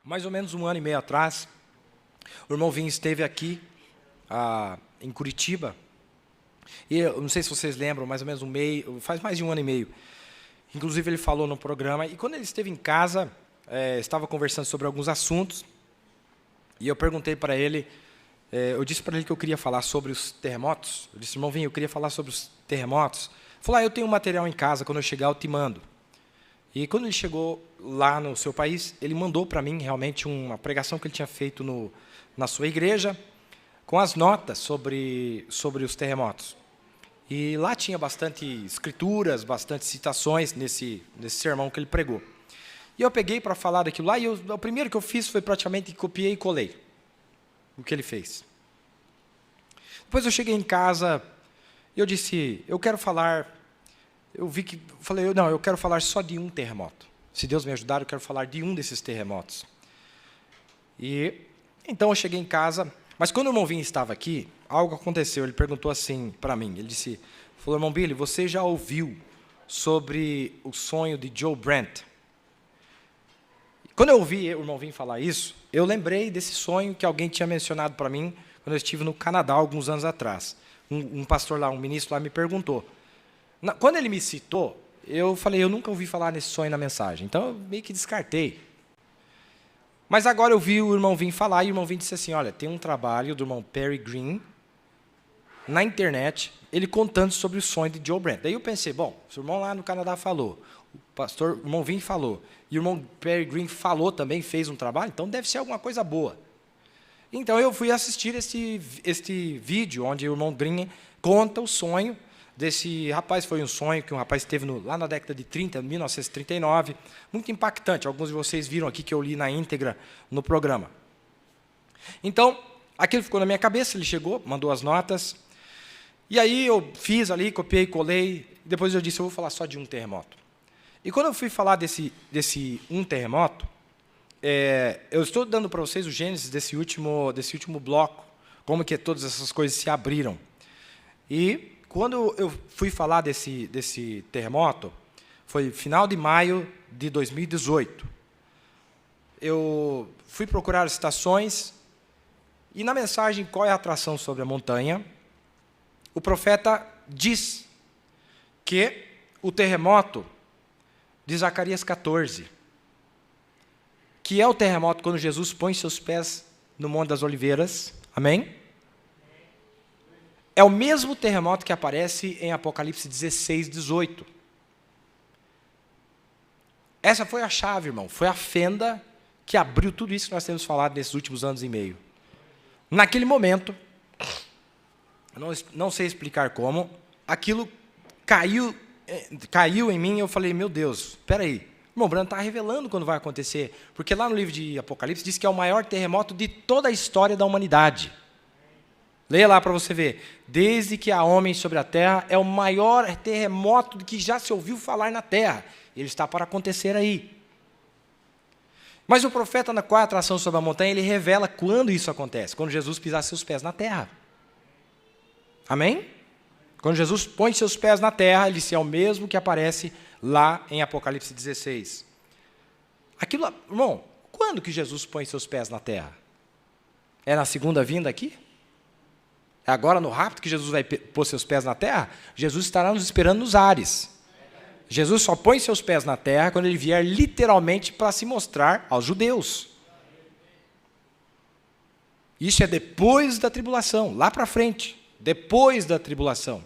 Mais ou menos 1 ano e meio atrás, o irmão Vinho esteve aqui em Curitiba. E eu não sei se vocês lembram, mais ou menos faz mais de 1 ano e meio. Inclusive, ele falou no programa. E quando ele esteve em casa, estava conversando sobre alguns assuntos. E eu perguntei para ele, eu disse para ele que eu queria falar sobre os terremotos. Eu disse, irmão Vinho, eu queria falar sobre os terremotos. Ele falou, eu tenho um material em casa, quando eu chegar eu te mando. E quando ele chegou lá no seu país, ele mandou para mim realmente uma pregação que ele tinha feito na sua igreja, com as notas sobre os terremotos. E lá tinha bastante escrituras, bastante citações nesse sermão que ele pregou. E eu peguei para falar daquilo lá, e o primeiro que eu fiz foi praticamente copiei e colei o que ele fez. Depois eu cheguei em casa, e eu disse, eu quero falar... eu quero falar só de um terremoto. Se Deus me ajudar, eu quero falar de um desses terremotos. E então eu cheguei em casa, mas quando o irmão Vinho estava aqui, algo aconteceu. Ele perguntou assim para mim, ele falou, irmão Billy, você já ouviu sobre o sonho de Joe Brent? Quando eu ouvi o irmão Vinho falar isso, eu lembrei desse sonho que alguém tinha mencionado para mim quando eu estive no Canadá, alguns anos atrás. Um pastor lá, um ministro lá me perguntou. Quando ele me citou, eu falei, eu nunca ouvi falar nesse sonho na mensagem. Então, eu meio que descartei. Mas agora eu vi o irmão Vinho falar, e o irmão Vinho disse assim, olha, tem um trabalho do irmão Perry Green, na internet, ele contando sobre o sonho de Joe Brent. Daí eu pensei, bom, se o irmão lá no Canadá falou, o irmão Vinho falou, e o irmão Perry Green falou também, fez um trabalho, então deve ser alguma coisa boa. Então eu fui assistir este vídeo, onde o irmão Green conta o sonho desse rapaz. Foi um sonho que um rapaz teve lá na década de 30, 1939, muito impactante. Alguns de vocês viram aqui que eu li na íntegra no programa. Então, aquilo ficou na minha cabeça, ele chegou, mandou as notas, e aí eu fiz ali, copiei, colei, depois eu disse, eu vou falar só de um terremoto. E quando eu fui falar desse um terremoto, eu estou dando para vocês o gênesis desse último bloco, como que todas essas coisas se abriram. E quando eu fui falar desse terremoto, foi final de maio de 2018. Eu fui procurar as citações, e na mensagem Qual é a Atração sobre a Montanha, o profeta diz que o terremoto de Zacarias 14, que é o terremoto quando Jesus põe seus pés no Monte das Oliveiras, amém? É o mesmo terremoto que aparece em Apocalipse 16, 18. Essa foi a chave, irmão. Foi a fenda que abriu tudo isso que nós temos falado nesses últimos anos e meio. Naquele momento, não sei explicar como, aquilo caiu em mim e eu falei, meu Deus, espera aí. O irmão Branham está revelando quando vai acontecer. Porque lá no livro de Apocalipse diz que é o maior terremoto de toda a história da humanidade. Leia lá para você ver. Desde que há homens sobre a terra, é o maior terremoto que já se ouviu falar na terra. Ele está para acontecer aí. Mas o profeta, na Qual é a Atração sobre a Montanha, ele revela quando isso acontece. Quando Jesus pisar seus pés na terra. Amém? Quando Jesus põe seus pés na terra, ele disse, é o mesmo que aparece lá em Apocalipse 16. Aquilo, irmão, quando que Jesus põe seus pés na terra? É na segunda vinda aqui? É agora no rapto que Jesus vai pôr seus pés na terra? Jesus estará nos esperando nos ares. Jesus só põe seus pés na terra quando ele vier literalmente para se mostrar aos judeus. Isso é depois da tribulação, lá para frente, depois da tribulação.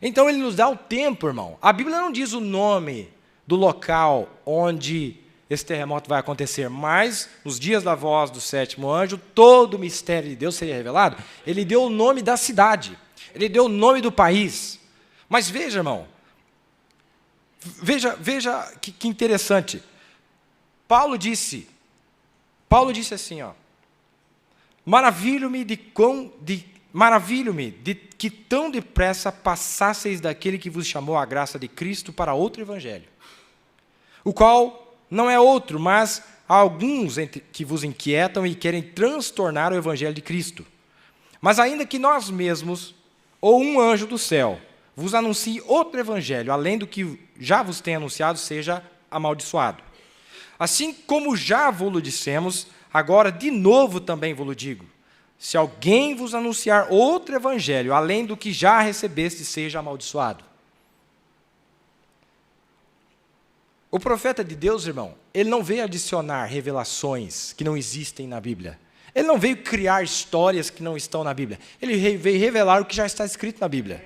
Então ele nos dá o tempo, irmão. A Bíblia não diz o nome do local onde esse terremoto vai acontecer, mas nos dias da voz do sétimo anjo, todo o mistério de Deus seria revelado. Ele deu o nome da cidade, ele deu o nome do país. Mas veja, irmão, veja que interessante. Paulo disse assim, ó, maravilho-me de que tão depressa passasseis daquele que vos chamou à graça de Cristo para outro evangelho, o qual não é outro, mas há alguns que vos inquietam e querem transtornar o evangelho de Cristo. Mas ainda que nós mesmos, ou um anjo do céu, vos anuncie outro evangelho, além do que já vos tem anunciado, seja amaldiçoado. Assim como já vos dissemos, agora de novo também vos digo: se alguém vos anunciar outro evangelho, além do que já recebeste, seja amaldiçoado. O profeta de Deus, irmão, ele não veio adicionar revelações que não existem na Bíblia. Ele não veio criar histórias que não estão na Bíblia. Ele veio revelar o que já está escrito na Bíblia.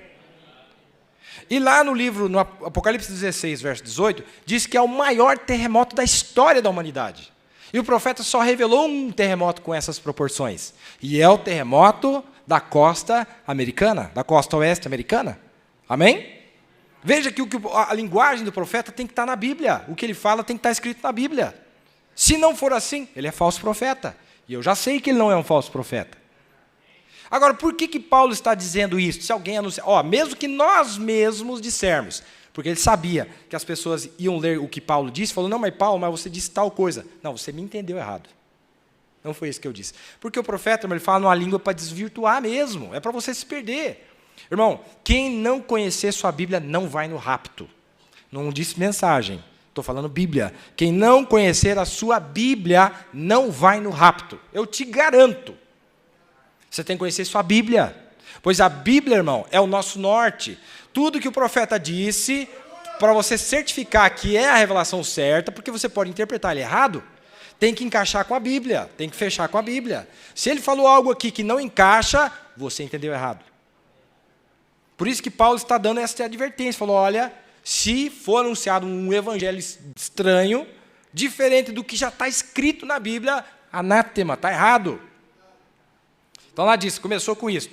E lá no Apocalipse 16, verso 18, diz que é o maior terremoto da história da humanidade. E o profeta só revelou um terremoto com essas proporções. E é o terremoto da costa americana, da costa oeste americana. Amém? Veja que a linguagem do profeta tem que estar na Bíblia. O que ele fala tem que estar escrito na Bíblia. Se não for assim, ele é falso profeta. E eu já sei que ele não é um falso profeta. Agora, por que Paulo está dizendo isso? Se alguém anunciar, mesmo que nós mesmos dissermos, porque ele sabia que as pessoas iam ler o que Paulo disse, falou: não, mas Paulo, mas você disse tal coisa. Não, você me entendeu errado. Não foi isso que eu disse. Porque o profeta, ele fala numa língua para desvirtuar mesmo, é para você se perder. Irmão, quem não conhecer sua Bíblia não vai no rapto. Não disse mensagem, estou falando Bíblia. Quem não conhecer a sua Bíblia não vai no rapto. Eu te garanto. Você tem que conhecer sua Bíblia. Pois a Bíblia, irmão, é o nosso norte. Tudo que o profeta disse, para você certificar que é a revelação certa, porque você pode interpretar ele errado, tem que encaixar com a Bíblia, tem que fechar com a Bíblia. Se ele falou algo aqui que não encaixa, você entendeu errado. Por isso que Paulo está dando essa advertência. Falou: olha, se for anunciado um evangelho estranho, diferente do que já está escrito na Bíblia, anátema, está errado. Então lá diz, começou com isso.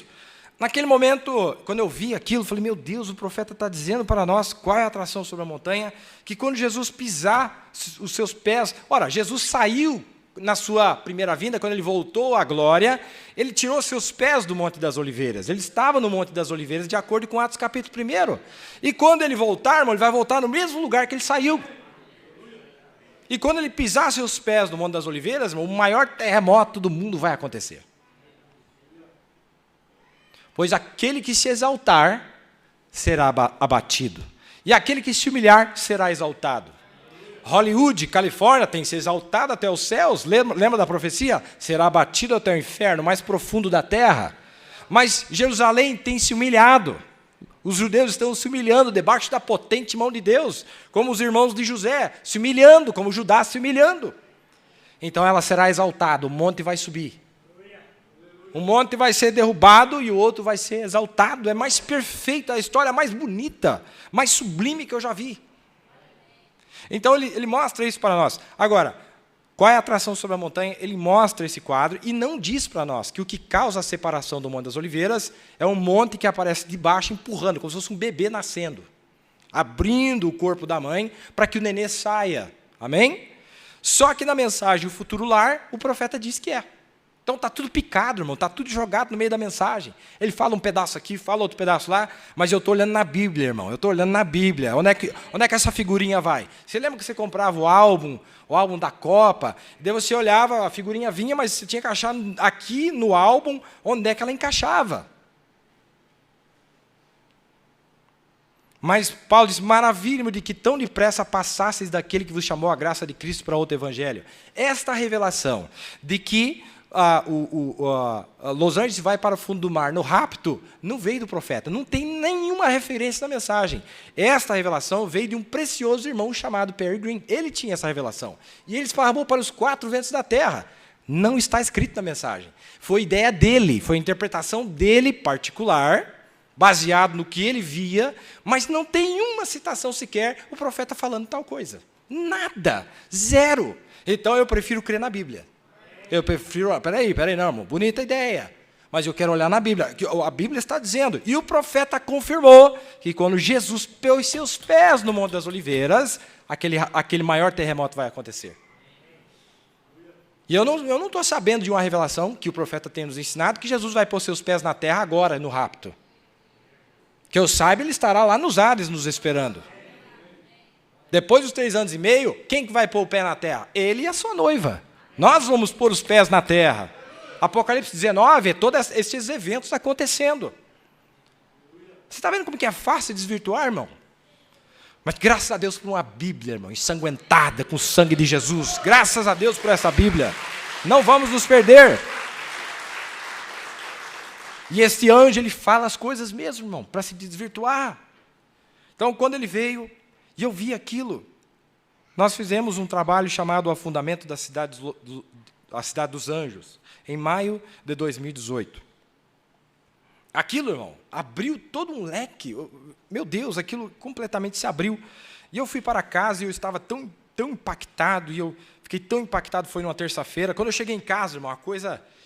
Naquele momento, quando eu vi aquilo, eu falei: meu Deus, o profeta está dizendo para nós qual é a atração sobre a montanha, que quando Jesus pisar os seus pés... Ora, Jesus saiu na sua primeira vinda, quando ele voltou à glória, ele tirou seus pés do Monte das Oliveiras. Ele estava no Monte das Oliveiras, de acordo com Atos capítulo 1. E quando ele voltar, irmão, ele vai voltar no mesmo lugar que ele saiu. E quando ele pisar seus pés no Monte das Oliveiras, irmão, o maior terremoto do mundo vai acontecer. Pois aquele que se exaltar será abatido, e aquele que se humilhar será exaltado. Hollywood, Califórnia, tem se exaltado até os céus, lembra da profecia? Será abatido até o inferno, mais profundo da terra. Mas Jerusalém tem se humilhado. Os judeus estão se humilhando debaixo da potente mão de Deus, como os irmãos de José, se humilhando, como Judá se humilhando. Então ela será exaltada, o monte vai subir. Um monte vai ser derrubado e o outro vai ser exaltado. É mais perfeita, a história mais bonita, mais sublime que eu já vi. Então ele mostra isso para nós. Agora, qual é a atração sobre a montanha? Ele mostra esse quadro e não diz para nós que o que causa a separação do Monte das Oliveiras é um monte que aparece de baixo empurrando, como se fosse um bebê nascendo, abrindo o corpo da mãe para que o nenê saia. Amém? Só que na mensagem O Futuro Lar, o profeta diz que é. Então está tudo picado, irmão, está tudo jogado no meio da mensagem. Ele fala um pedaço aqui, fala outro pedaço lá, mas eu estou olhando na Bíblia, irmão, eu estou olhando na Bíblia. Onde é que essa figurinha vai? Você lembra que você comprava o álbum da Copa, daí você olhava, a figurinha vinha, mas você tinha que achar aqui no álbum onde é que ela encaixava. Mas Paulo diz: maravilha-me de que tão depressa passasseis daquele que vos chamou a graça de Cristo para outro evangelho. Esta revelação de que Los Angeles vai para o fundo do mar no rapto, não veio do profeta, não tem nenhuma referência na mensagem. Esta revelação veio de um precioso irmão chamado Perry Green. Ele tinha essa revelação. E ele esparramou para os 4 ventos da terra. Não está escrito na mensagem. Foi ideia dele, foi interpretação dele particular, baseado no que ele via, mas não tem uma citação sequer o profeta falando tal coisa. Nada, zero. Então eu prefiro crer na Bíblia. Eu prefiro, peraí, não, irmão, bonita ideia, mas eu quero olhar na Bíblia. A Bíblia está dizendo, e o profeta confirmou que quando Jesus pôs seus pés no Monte das Oliveiras, aquele maior terremoto vai acontecer. E eu não estou sabendo de uma revelação que o profeta tem nos ensinado que Jesus vai pôr seus pés na terra agora, no rapto. Que eu saiba, ele estará lá nos ares nos esperando. Depois dos 3 anos e meio, quem que vai pôr o pé na terra? Ele e a sua noiva. Nós vamos pôr os pés na terra. Apocalipse 19 é todos esses eventos acontecendo. Você está vendo como que é fácil desvirtuar, irmão? Mas graças a Deus por uma Bíblia, irmão, ensanguentada com o sangue de Jesus. Graças a Deus por essa Bíblia. Não vamos nos perder. E este anjo, ele fala as coisas mesmo, irmão, para se desvirtuar. Então, quando ele veio, e eu vi aquilo, nós fizemos um trabalho chamado O Afundamento da Cidade dos Anjos, em maio de 2018. Aquilo, irmão, abriu todo um leque. Meu Deus, aquilo completamente se abriu. E eu fui para casa e eu estava tão impactado, e eu fiquei tão impactado, foi numa terça-feira. Quando eu cheguei em casa, irmão,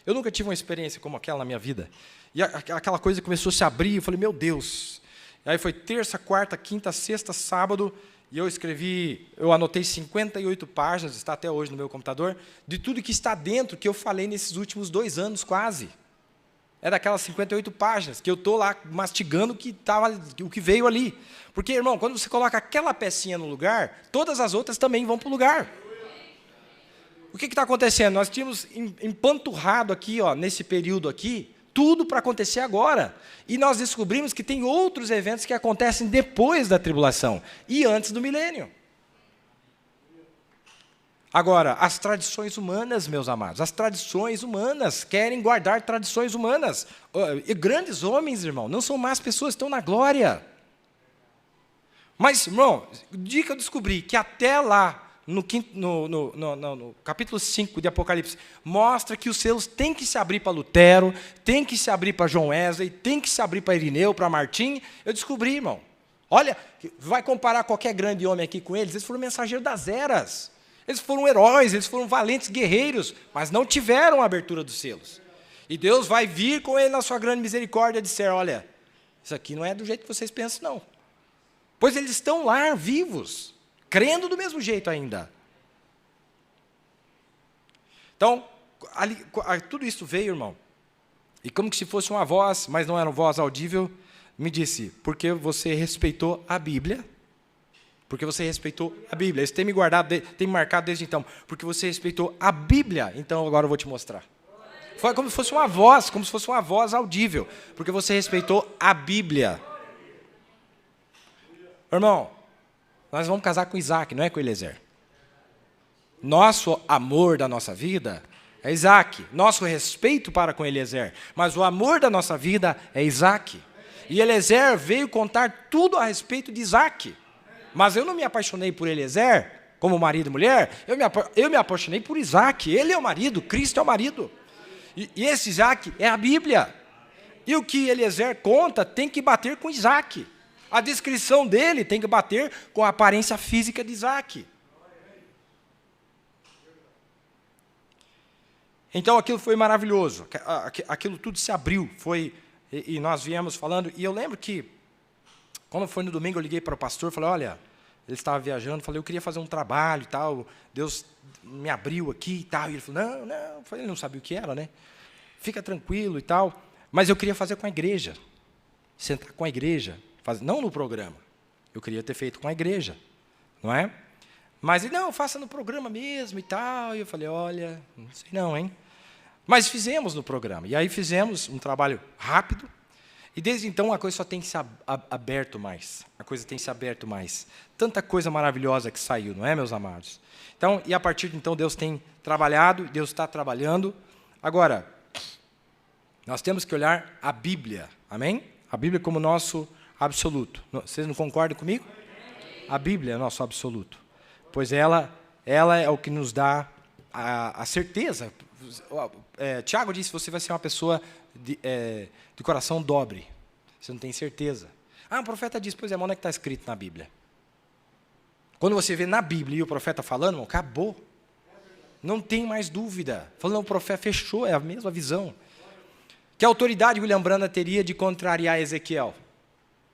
eu nunca tive uma experiência como aquela na minha vida. E aquela coisa começou a se abrir, eu falei, meu Deus. E aí foi terça, quarta, quinta, sexta, sábado, e eu anotei 58 páginas, está até hoje no meu computador, de tudo que está dentro, que eu falei nesses últimos 2 anos quase. É daquelas 58 páginas, que eu estou lá mastigando o que veio ali. Porque, irmão, quando você coloca aquela pecinha no lugar, todas as outras também vão para o lugar. O que está acontecendo? Nós tínhamos empanturrado aqui, ó, nesse período aqui, tudo para acontecer agora. E nós descobrimos que tem outros eventos que acontecem depois da tribulação e antes do milênio. Agora, as tradições humanas, meus amados, as tradições humanas querem guardar tradições humanas. E grandes homens, irmão, não são más pessoas, estão na glória. Mas, irmão, o dia que eu descobri que até lá, no capítulo 5 de Apocalipse, mostra que os selos têm que se abrir para Lutero, têm que se abrir para John Wesley, têm que se abrir para Irineu, para Martim, eu descobri, irmão. Olha, vai comparar qualquer grande homem aqui com eles foram mensageiros das eras. Eles foram heróis, eles foram valentes guerreiros, mas não tiveram a abertura dos selos. E Deus vai vir com ele na sua grande misericórdia e dizer, olha, isso aqui não é do jeito que vocês pensam, não. Pois eles estão lá, vivos, crendo do mesmo jeito ainda. Então, tudo isso veio, irmão, e como que se fosse uma voz, mas não era uma voz audível, me disse, porque você respeitou a Bíblia, porque você respeitou a Bíblia. Isso tem me guardado, tem me marcado desde então. Porque você respeitou a Bíblia, então agora eu vou te mostrar. Foi como se fosse uma voz audível. Porque você respeitou a Bíblia. Irmão, nós vamos casar com Isaac, não é com Eliezer. Nosso amor da nossa vida é Isaac. Nosso respeito para com Eliezer. Mas o amor da nossa vida é Isaac. E Eliezer veio contar tudo a respeito de Isaac. Mas eu não me apaixonei por Eliezer, como marido e mulher, eu me apaixonei por Isaac. Ele é o marido, Cristo é o marido. E esse Isaac é a Bíblia. E o que Eliezer conta tem que bater com Isaac. A descrição dele tem que bater com a aparência física de Isaac. Então aquilo foi maravilhoso. Aquilo tudo se abriu. E nós viemos falando. E eu lembro que, quando foi no domingo, eu liguei para o pastor, falei, olha, ele estava viajando, falei, eu queria fazer um trabalho e tal, Deus me abriu aqui e tal. E ele falou, não, ele não sabia o que era, né? Fica tranquilo e tal. Mas eu queria fazer com a igreja, sentar com a igreja, não no programa. Eu queria ter feito com a igreja, não é? Mas ele, não, faça no programa mesmo e tal. E eu falei, olha, não sei não, hein? Mas fizemos no programa. E aí fizemos um trabalho rápido. E desde então a coisa só tem se aberto mais. A coisa tem se aberto mais. Tanta coisa maravilhosa que saiu, não é, meus amados? Então, e a partir de então Deus tem trabalhado, Deus está trabalhando. Agora, nós temos que olhar a Bíblia, amém? A Bíblia como nosso absoluto. Vocês não concordam comigo? A Bíblia é nosso absoluto. Pois ela é o que nos dá a certeza. Tiago disse, você vai ser uma pessoa de coração dobre. Você não tem certeza. O profeta diz, pois é, onde é que está escrito na Bíblia? Quando você vê na Bíblia e o profeta falando, acabou. Não tem mais dúvida. Falando, o profeta fechou, é a mesma visão. Que autoridade William Branham teria de contrariar Ezequiel?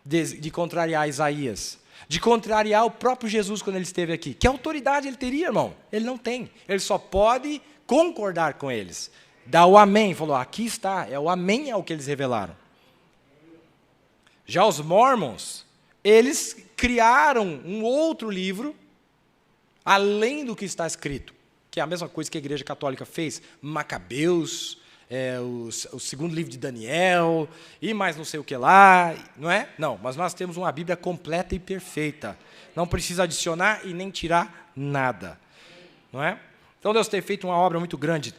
De contrariar Isaías? De contrariar o próprio Jesus quando ele esteve aqui? Que autoridade ele teria, irmão? Ele não tem. Ele só pode concordar com eles. Dá o amém. Falou, aqui está. O amém é o que eles revelaram. Já os Mormons, eles criaram um outro livro, além do que está escrito, que é a mesma coisa que a Igreja Católica fez. Macabeus, o segundo livro de Daniel, e mais não sei o que lá, não é? Não, mas nós temos uma Bíblia completa e perfeita. Não precisa adicionar e nem tirar nada. Não é? Então, Deus tem feito uma obra muito grande.